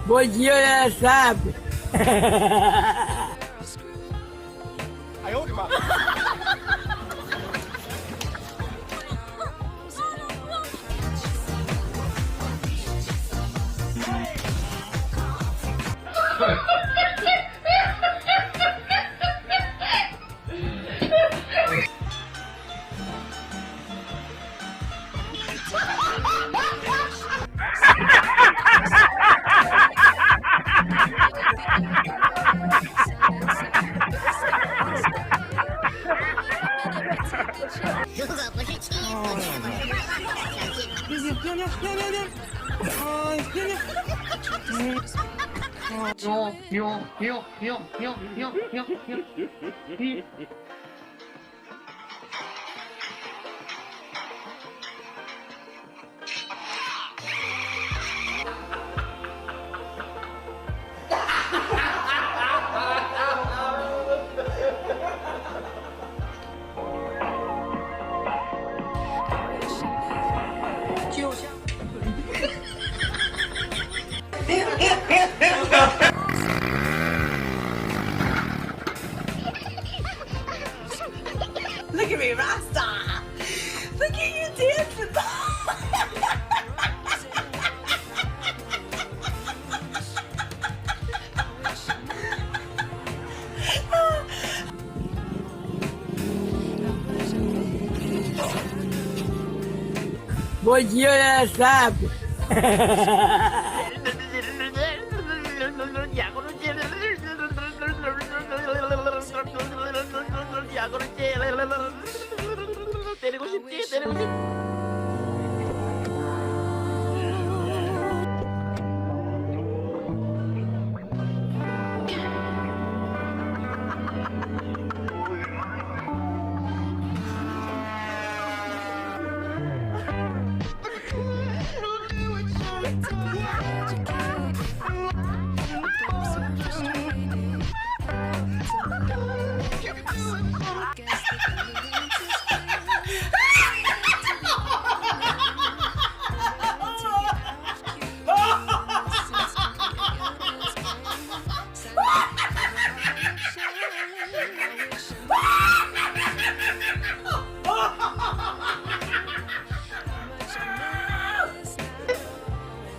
Bom dia, sabe? 哎呦我的妈！如果不是亲眼所见，我是万万不敢相信的。就像 Look at me, Rasta! Look at you dancing! Bom dia, sabe? 때리고 싶지? 때리고 싶지?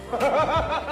Ha ha ha ha!